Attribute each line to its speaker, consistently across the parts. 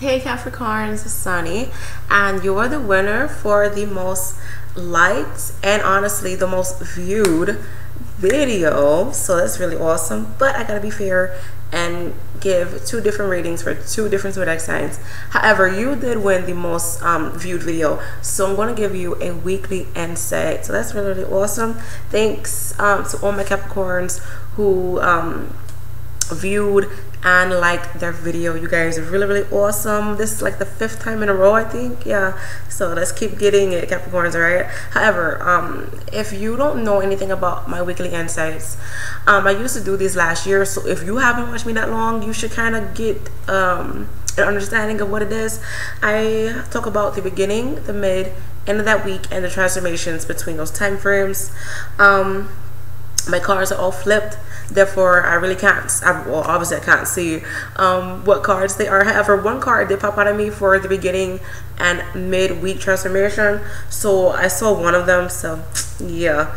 Speaker 1: Hey Capricorns, it's Sunny, and you're the winner for the most liked and honestly the most viewed video. So that's really awesome. But I gotta be fair and give two different ratings for two different zodiac signs. However, you did win the most viewed video, so I'm going to give you a weekly insight. So that's really, really awesome. Thanks to all my Capricorns who viewed and liked their video. You guys are really, really awesome. This is like the 5th time in a row, I think. Yeah, so let's keep getting it, Capricorns. All right. However, if you don't know anything about my weekly insights, I used to do these last year, so if you haven't watched me that long, you should kind of get an understanding of what it is. I talk about the beginning, the mid, end of that week, and the transformations between those time frames. My cards are all flipped, therefore I really can't, well, obviously I can't see what cards they are. However, one card did pop out of me for the beginning and mid-week transformation, so I saw one of them. So yeah,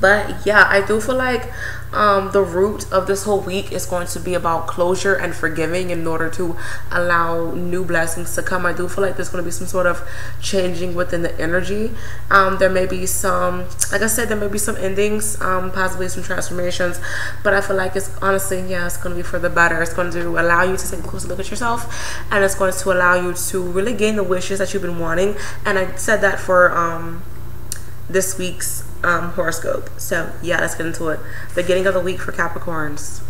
Speaker 1: but yeah, I do feel like the root of this whole week is going to be about closure and forgiving in order to allow new blessings to come. I do feel like there's going to be some sort of changing within the energy. There may be some, like I said, there may be some endings, possibly some transformations, but I feel like it's honestly, yeah, it's going to be for the better. It's going to allow you to take a closer look at yourself, and it's going to allow you to really gain the wishes that you've been wanting. And I said that for this week's horoscope. So yeah, let's get into it. Beginning of the week for Capricorns.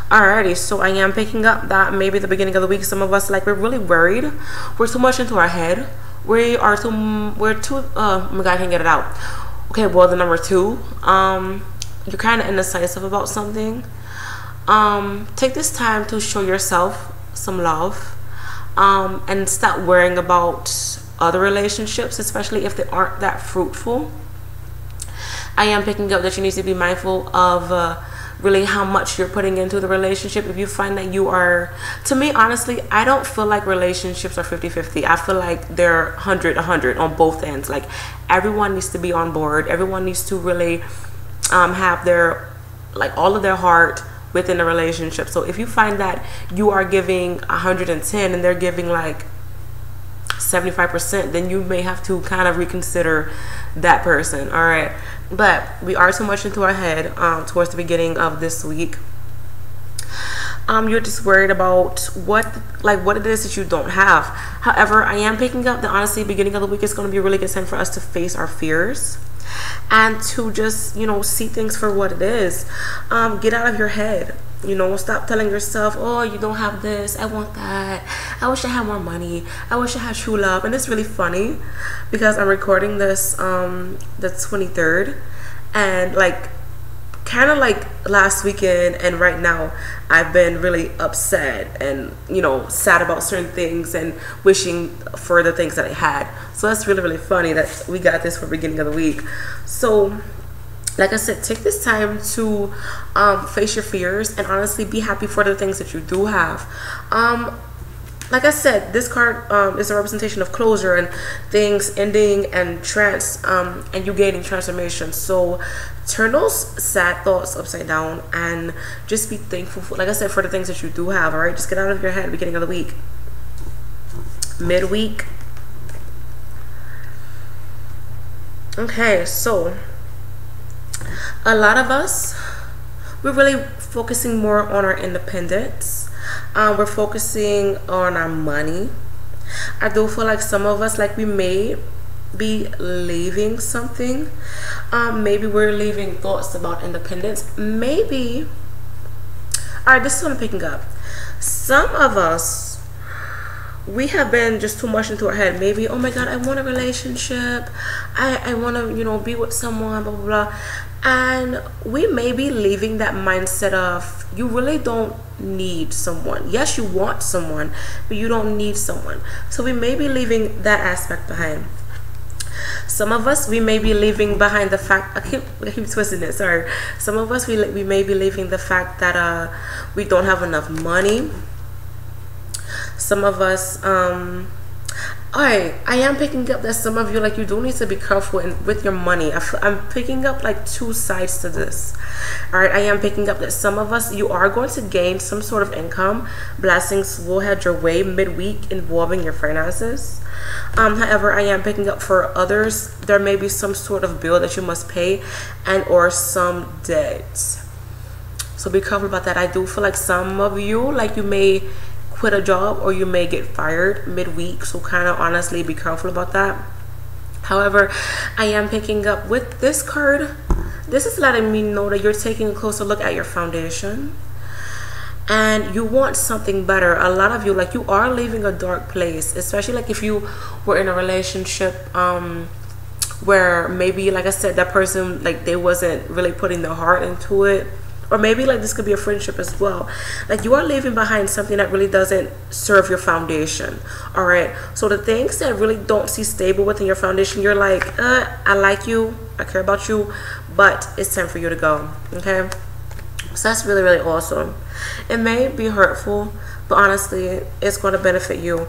Speaker 1: Alrighty, so I am picking up that maybe the beginning of the week, some of us, like, we're really worried. We're too much into our head. We're too oh my god, I can't get it out. Okay, well, the number 2, you're kind of indecisive about something. Take this time to show yourself some love, and stop worrying about other relationships, especially if they aren't that fruitful. I am picking up that you need to be mindful of really how much you're putting into the relationship. If you find that you are, to me, honestly, I don't feel like relationships are 50-50. I feel like they're 100-100 on both ends. Like, everyone needs to be on board. Everyone needs to really have their, like, all of their heart within the relationship. So if you find that you are giving 110 and they're giving like 75%, then you may have to kind of reconsider that person. All right, but we are too much into our head towards the beginning of this week. You're just worried about what it is that you don't have. However, I am picking up that honestly, beginning of the week is going to be a really good time for us to face our fears and to just, you know, see things for what it is. Get out of your head. You know, stop telling yourself, oh, you don't have this, I want that, I wish I had more money, I wish I had true love. And it's really funny because I'm recording this the 23rd, and like kind of like last weekend and right now I've been really upset and, you know, sad about certain things and wishing for the things that I had. So that's really, really funny that we got this for beginning of the week. So like I said, take this time to face your fears and honestly be happy for the things that you do have. Like I said, this card is a representation of closure and things ending and you gaining transformation. So turn those sad thoughts upside down and just be thankful for, like I said, for the things that you do have. All right, just get out of your head. Beginning of the week, midweek. Okay, so a lot of us, we're really focusing more on our independence. We're focusing on our money. I do feel like some of us, like, we may be leaving something. Maybe we're leaving thoughts about independence. Maybe, all right, this is what I'm picking up. Some of us, we have been just too much into our head. Maybe, oh my god, I want a relationship, I want to, you know, be with someone, blah blah blah. And we may be leaving that mindset of, you really don't need someone. Yes, you want someone, but you don't need someone. So we may be leaving that aspect behind. Some of us, we may be leaving behind the fact, I keep twisting it, sorry. Some of us, we may be leaving the fact that we don't have enough money. Some of us, Alright, I am picking up that some of you, like, you do need to be careful with your money. I'm picking up like two sides to this. Alright, I am picking up that some of us, you are going to gain some sort of income. Blessings will head your way midweek involving your finances. However, I am picking up for others, there may be some sort of bill that you must pay and or some debt. So be careful about that. I do feel like some of you, like, you may quit a job or you may get fired midweek, so kind of honestly be careful about that. However, I am picking up with this card, this is letting me know that you're taking a closer look at your foundation and you want something better. A lot of you, like, you are leaving a dark place, especially like if you were in a relationship where maybe, like I said, that person, like, they wasn't really putting their heart into it. Or maybe, like, this could be a friendship as well. Like, you are leaving behind something that really doesn't serve your foundation. All right. So the things that really don't see stable within your foundation, you're like, I like you, I care about you, but it's time for you to go. Okay. So that's really, really awesome. It may be hurtful, but honestly, it's going to benefit you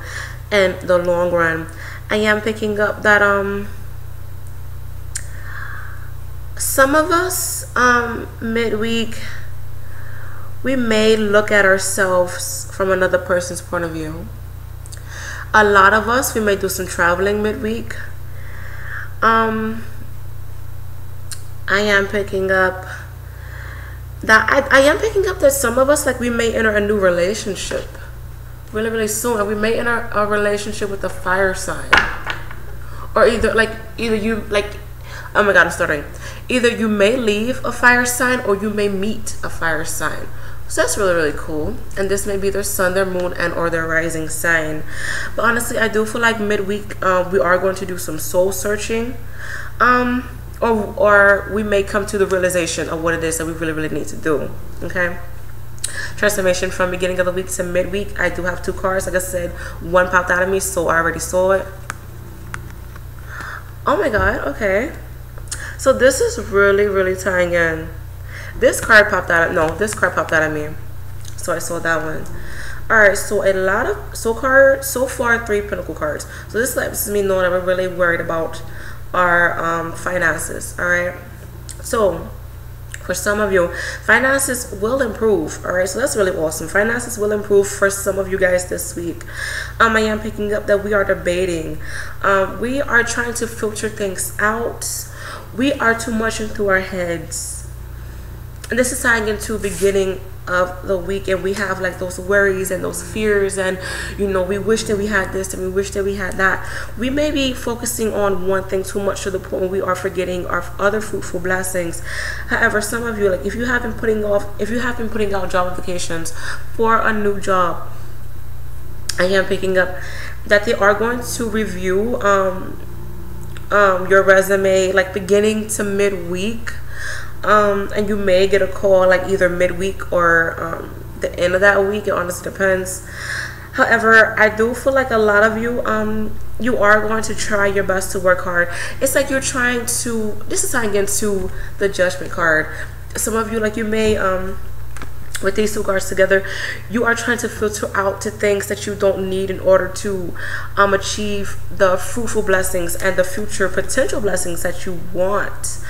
Speaker 1: in the long run. I am picking up that some of us midweek, we may look at ourselves from another person's point of view. A lot of us, we may do some traveling midweek. I am picking up that I am picking up that some of us, like, we may enter a new relationship really, really soon, and we may enter a relationship with a fire sign, or either you, like, oh my god, I'm stuttering. Either you may leave a fire sign or you may meet a fire sign. So that's really, really cool. And this may be their sun, their moon, and or their rising sign. But honestly, I do feel like midweek we are going to do some soul searching. Or we may come to the realization of what it is that we really, really need to do. Okay. Transformation from beginning of the week to midweek. I do have two cards. Like I said, one popped out of me, so I already saw it. Oh my god, okay. So this is really, really tying in. This card popped out of, this card popped out of me. So I saw that one. Alright, so a lot of so far 3 Pentacle cards. So this lets me know that we're really worried about our finances. Alright. So for some of you, finances will improve. Alright, so that's really awesome. Finances will improve for some of you guys this week. I am picking up that we are debating. We are trying to filter things out. We are too much into our heads. And this is tying into beginning of the week, and we have like those worries and those fears, and you know, we wish that we had this and we wish that we had that. We may be focusing on one thing too much to the point where we are forgetting our other fruitful blessings. However, some of you, like, if you have been putting out job applications for a new job, I am picking up that they are going to review your resume like beginning to midweek. And you may get a call like either midweek or the end of that week. It honestly depends. However, I do feel like a lot of you, you are going to try your best to work hard. It's like you're trying to, this is tying into the Judgment card. Some of you, like, you may, with these two cards together, you are trying to filter out to things that you don't need in order to achieve the fruitful blessings and the future potential blessings that you want.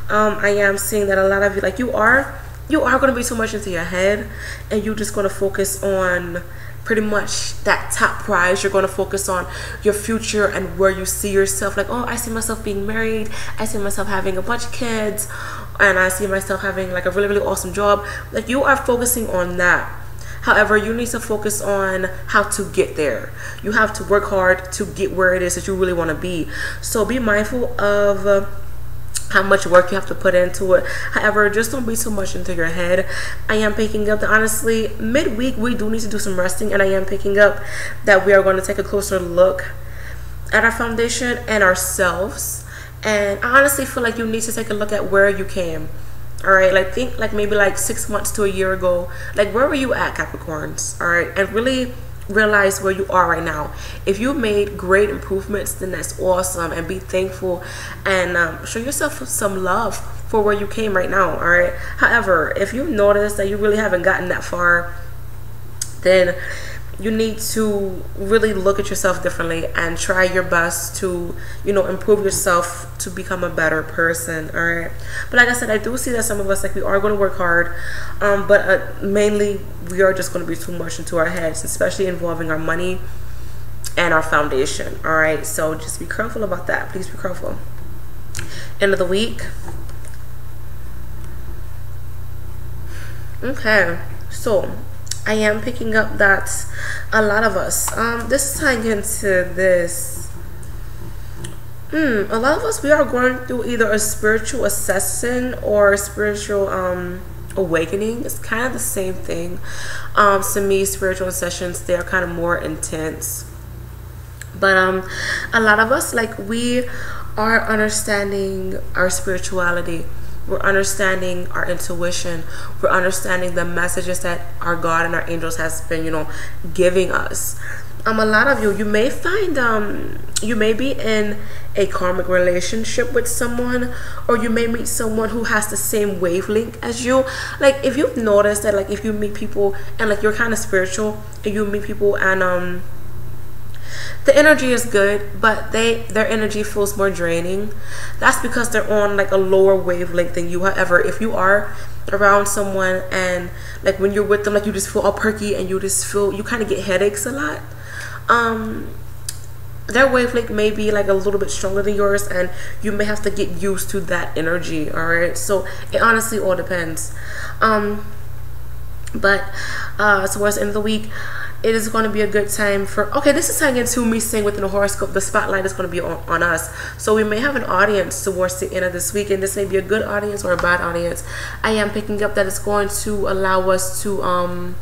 Speaker 1: I am seeing that a lot of you, like, you are going to be too much into your head, and you're just going to focus on pretty much that top prize. You're going to focus on your future and where you see yourself. Like, oh, I see myself being married, I see myself having a bunch of kids, and I see myself having like a really, really awesome job. Like, you are focusing on that. However, you need to focus on how to get there. You have to work hard to get where it is that you really want to be. So be mindful of how much work you have to put into it. However, just don't be too much into your head. I am picking up that honestly, midweek we do need to do some resting, and I am picking up that we are going to take a closer look at our foundation and ourselves. And I honestly feel like you need to take a look at where you came. All right, like, think like maybe like 6 months to a year ago. Like, where were you at, Capricorns? All right, and really realize where you are right now. If you made great improvements, then that's awesome, and be thankful and show yourself some love for where you came right now. All right. However, if you notice that you really haven't gotten that far, then you need to really look at yourself differently and try your best to, you know, improve yourself to become a better person. All right, but like I said, I do see that some of us, like, we are going to work hard, but mainly we are just going to be too much into our heads, especially involving our money and our foundation. All right, so just be careful about that. Please be careful. End of the week. Okay, so I am picking up that a lot of us, this is tying into this, a lot of us, we are going through either a spiritual ascension or a spiritual awakening. It's kind of the same thing. To me, spiritual ascensions, they're kind of more intense, but a lot of us, like, we are understanding our spirituality. We're understanding our intuition. We're understanding the messages that our God and our angels has been, you know, giving us. A lot of you may find, you may be in a karmic relationship with someone, or you may meet someone who has the same wavelength as you. Like, if you've noticed that, like, if you meet people and, like, you're kind of spiritual and you meet people and the energy is good, but their energy feels more draining. That's because they're on, like, a lower wavelength than you. However, if you are around someone and, like, when you're with them, like, you just feel all perky and you just feel, you kind of get headaches a lot, their wavelength may be, like, a little bit stronger than yours, and you may have to get used to that energy. All right, so it honestly all depends. But towards the end of the week, it is going to be a good time for, okay, this is tying into me saying within the horoscope, the spotlight is going to be on us. So we may have an audience towards the end of this week, and this may be a good audience or a bad audience. I am picking up that it's going to allow us to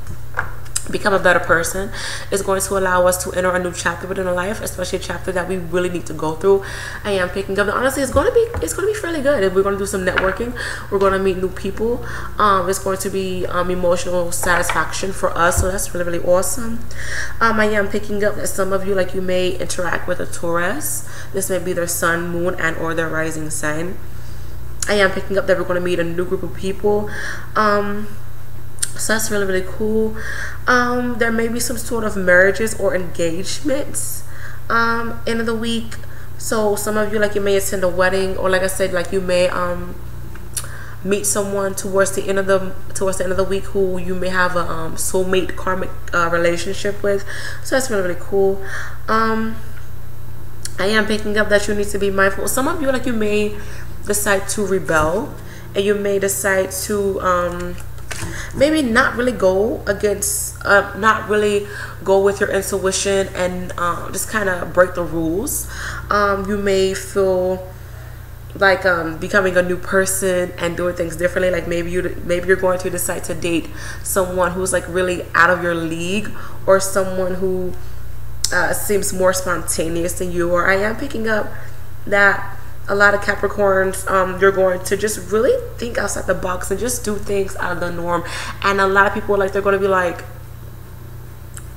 Speaker 1: become a better person. It's going to allow us to enter a new chapter within our life, especially a chapter that we really need to go through. I am picking up that honestly it's going to be fairly good. We're going to do some networking. We're going to meet new people. It's going to be emotional satisfaction for us, so that's really, really awesome. I am picking up that some of you, like, you may interact with a Taurus. This may be their sun, moon, and or their rising sign. I am picking up that we're going to meet a new group of people. So that's really, really cool. There may be some sort of marriages or engagements end of the week. So some of you, like, you may attend a wedding, or, like I said, like, you may meet someone towards the end of the week who you may have a soulmate karmic relationship with. So that's really, really cool. I am picking up that you need to be mindful. Some of you, like, you may decide to rebel, and you may decide to maybe not really go against, not really go with your intuition, and just kind of break the rules. You may feel like becoming a new person and doing things differently. Like, maybe you're going to decide to date someone who's, like, really out of your league, or someone who seems more spontaneous than you. Or I am picking up that a lot of Capricorns, you're going to just really think outside the box and just do things out of the norm. And a lot of people, like, they're going to be like,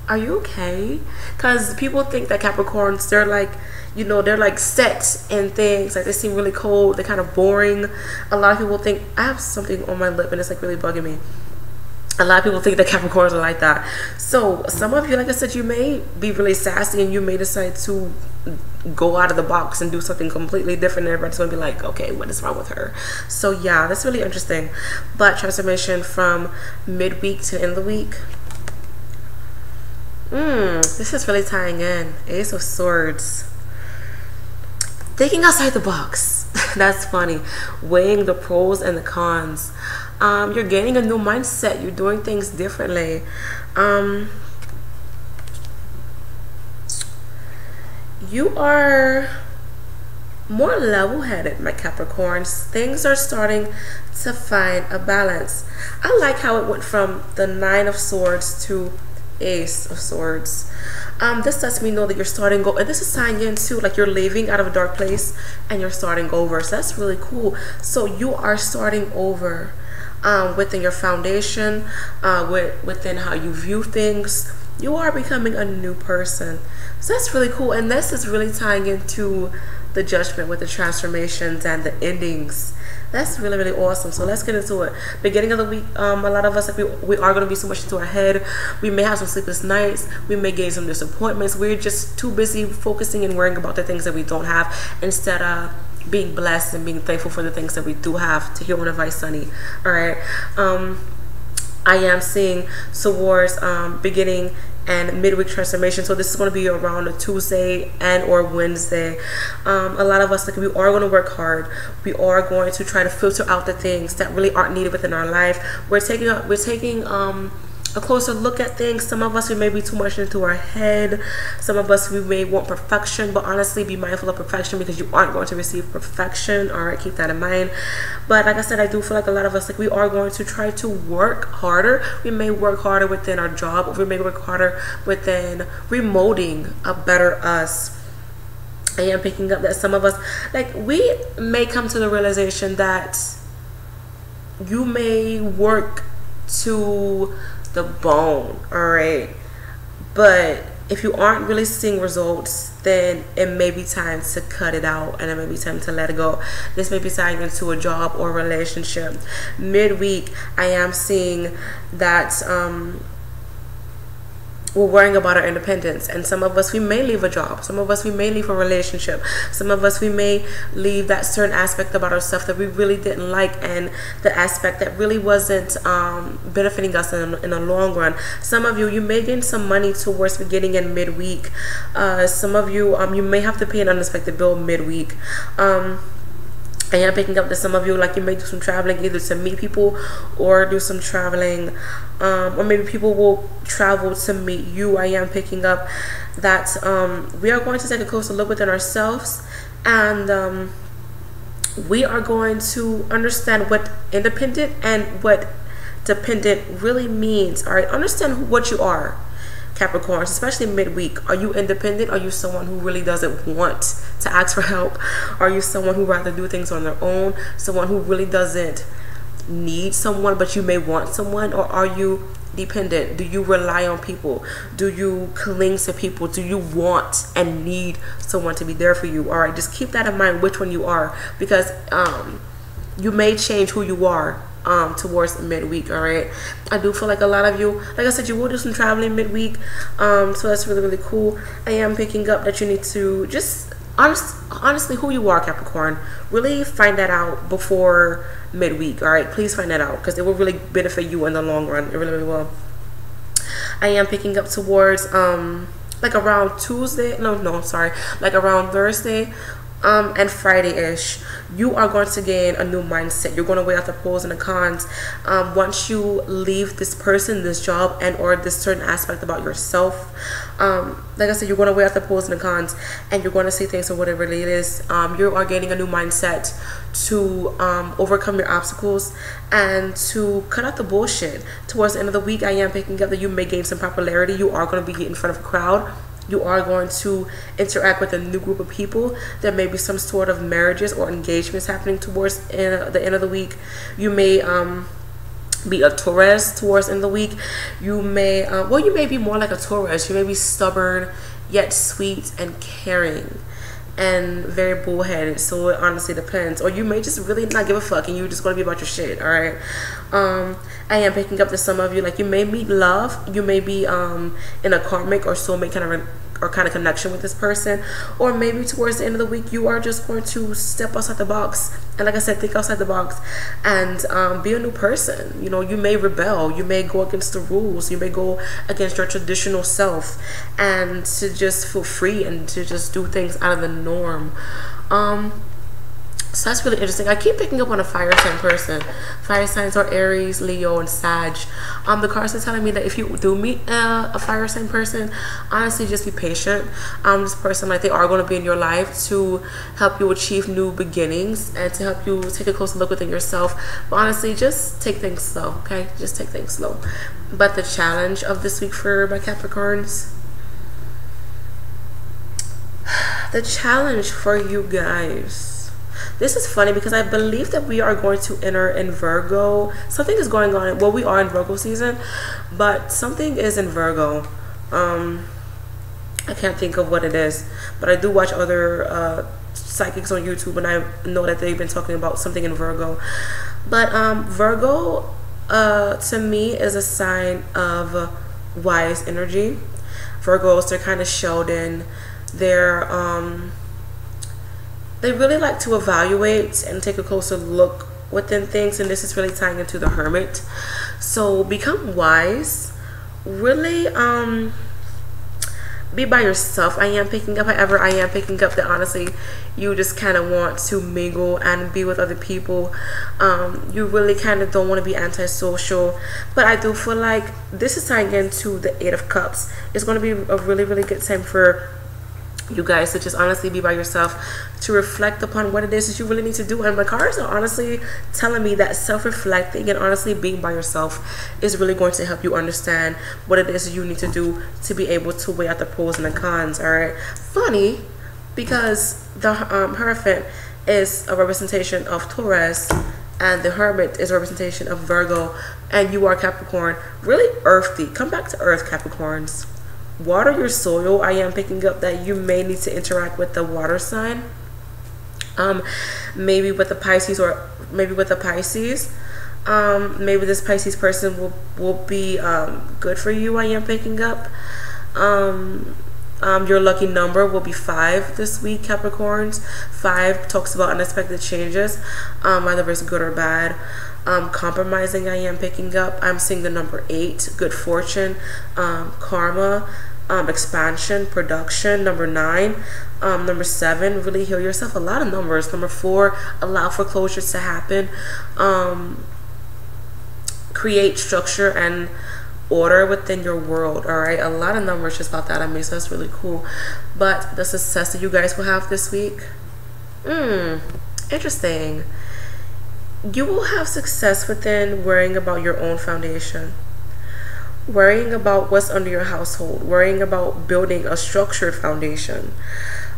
Speaker 1: are you okay? Because people think that Capricorns, they're like, you know, they're like set in things. Like, they seem really cold. They're kind of boring. A lot of people think, I have something on my lip and it's, like, really bugging me. A lot of people think that Capricorns are like that. So some of you, like I said, you may be really sassy, and you may decide to go out of the box and do something completely different. Everybody's going to be like, okay, what is wrong with her? So yeah, that's really interesting. But transformation from midweek to end of the week. This is really tying in. Ace of Swords. Thinking outside the box. That's funny. Weighing the pros and the cons. You're gaining a new mindset. You're doing things differently. You are more level-headed, my Capricorns. Things are starting to find a balance. I like how it went from the Nine of Swords to Ace of Swords. This lets me know that you're starting go, and this is tying into, like, you're leaving out of a dark place and you're starting over. So that's really cool. So you are starting over within your foundation, within how you view things. You are becoming a new person. So that's really cool. And this is really tying into the judgment with the transformations and the endings That's really, really awesome. So let's get into it. Beginning of the week, a lot of us, like, we are going to be so much into our head. We may have some sleepless nights. We may gain some disappointments. We're just too busy focusing and worrying about the things that we don't have instead of being blessed and being thankful for the things that we do have. To hear one advice, Sunny. All right. I am seeing towards beginning and midweek transformation. So this is going to be around a Tuesday and or Wednesday. A lot of us, like, we are going to work hard. We are going to try to filter out the things that really aren't needed within our life. We're taking a closer look at things. Some of us, we may be too much into our head. Some of us, we may want perfection, but honestly, be mindful of perfection because you aren't going to receive perfection. All right, keep that in mind. But like I said, I do feel like a lot of us, like, we are going to try to work harder. We may work harder within our job, or we may work harder within remoting a better us. I am picking up that some of us, like, we may come to the realization that you may work to the bone, all right, but if you aren't really seeing results, then it may be time to cut it out, and it may be time to let it go. This may be tying into a job or relationship. Midweek, I am seeing that we're worrying about our independence, and some of us, we may leave a job. Some of us, we may leave a relationship. Some of us, we may leave that certain aspect about ourselves that we really didn't like, and the aspect that really wasn't benefiting us in the long run. Some of you, you may gain some money towards beginning and midweek. Some of you, you may have to pay an unexpected bill midweek. I am picking up that some of you, like, you may do some traveling, either to meet people or do some traveling, or maybe people will travel to meet you. I am picking up that we are going to take a closer look within ourselves, and we are going to understand what independent and what dependent really means. All right, understand what you are, Capricorns, especially midweek. Are you independent? Are you someone who really doesn't want to ask for help? Are you someone who rather do things on their own? Someone who really doesn't need someone, but you may want someone? Or are you dependent? Do you rely on people? Do you cling to people? Do you want and need someone to be there for you? All right, just keep that in mind, which one you are, because you may change who you are towards midweek. All right, I do feel like a lot of you, like I said, you will do some traveling midweek, so that's really, really cool. I am picking up that you need to just honestly who you are, Capricorn, really find that out before midweek. All right, please find that out, because it will really benefit you in the long run. It really, really will. I am picking up towards like around Tuesday, like around Thursday and Friday-ish, you are going to gain a new mindset. You're going to weigh out the pros and the cons. Once you leave this person, this job, and or this certain aspect about yourself, like I said, you're going to weigh out the pros and the cons, and you're going to see things for what it really is. You are gaining a new mindset to overcome your obstacles and to cut out the bullshit. Towards the end of the week, I am picking up that you may gain some popularity. You are going to be in front of a crowd. You are going to interact with a new group of people. There may be some sort of marriages or engagements happening towards the end of the week. You may be a Taurus towards the end of the week. You may, you may be more like a Taurus. You may be stubborn, yet sweet and caring, and very bullheaded. So it honestly depends. Or you may just really not give a fuck, and you're just going to be about your shit. All right. I am picking up that some of you, like, you may meet love. You may be in a karmic or soulmate kind of connection with this person, or maybe towards the end of the week you are just going to step outside the box, and like I said, think outside the box and be a new person. You know, you may rebel, you may go against the rules, you may go against your traditional self, and to just feel free and to just do things out of the norm. So that's really interesting. I keep picking up on a fire sign person. Fire signs are Aries, Leo, and Sag. The cards are telling me that if you do meet a fire sign person, honestly, just be patient. This person, like, they are going to be in your life to help you achieve new beginnings and to help you take a closer look within yourself. But honestly, just take things slow, okay? Just take things slow. But the challenge of this week for my Capricorns, the challenge for you guys. This is funny because I believe that we are going to enter in Virgo. Something is going on. Well, we are in Virgo season, but something is in Virgo. I can't think of what it is, but I do watch other psychics on YouTube, and I know that they've been talking about something in Virgo. But Virgo to me is a sign of wise energy. Virgos, they're kind of Sheldon. They really like to evaluate and take a closer look within things, and this is really tying into the Hermit. So become wise. Really be by yourself. I am picking up, however, I am picking up that honestly you just kind of want to mingle and be with other people. You really kind of don't want to be antisocial, but I do feel like this is tying into the Eight of Cups. It's going to be a really, really good time for you guys to just honestly be by yourself, to reflect upon what it is that you really need to do. And my cards are honestly telling me that self-reflecting and honestly being by yourself is really going to help you understand what it is you need to do to be able to weigh out the pros and the cons. All right, funny because the Hierophant is a representation of Taurus and the Hermit is a representation of Virgo, and you are Capricorn. Really earthy. Come back to earth, Capricorns. Water your soil. I am picking up that you may need to interact with the water sign, maybe with the Pisces, or maybe with the Pisces. Maybe this Pisces person will be good for you. I am picking up your lucky number will be 5 this week, Capricorns. 5 talks about unexpected changes, whether it's good or bad. Compromising, I am picking up. I'm seeing the number 8, good fortune, karma, expansion, production. Number 9, number 7, really heal yourself. A lot of numbers. Number 4, allow foreclosures to happen. Create structure and order within your world. All right, a lot of numbers just about that. I mean, so that's really cool. But the success that you guys will have this week, interesting. You will have success within worrying about your own foundation, worrying about what's under your household, worrying about building a structured foundation.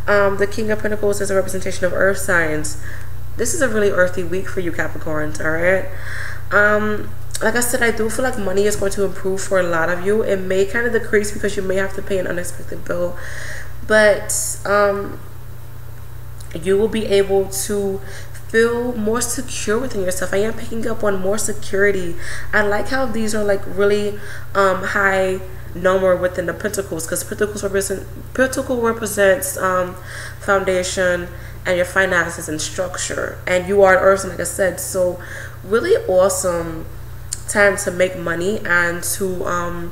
Speaker 1: The King of Pentacles is a representation of earth signs. This is a really earthy week for you, Capricorns. All right. Like I said, I do feel like money is going to improve for a lot of you. It may kind of decrease because you may have to pay an unexpected bill, but you will be able to feel more secure within yourself. I am picking up on more security. I like how these are like really high number within the Pentacles, because Pentacle represents foundation and your finances and structure, and you are an Earth, like I said. So really awesome time to make money and to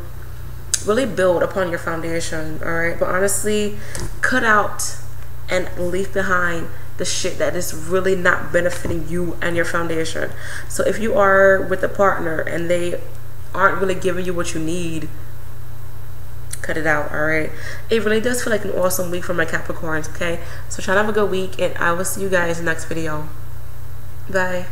Speaker 1: really build upon your foundation. All right, but honestly, cut out and leave behind the shit that is really not benefiting you and your foundation. So if you are with a partner and they aren't really giving you what you need, cut it out. All right, it really does feel like an awesome week for my Capricorns. Okay, so try to have a good week, and I will see you guys in the next video. Bye.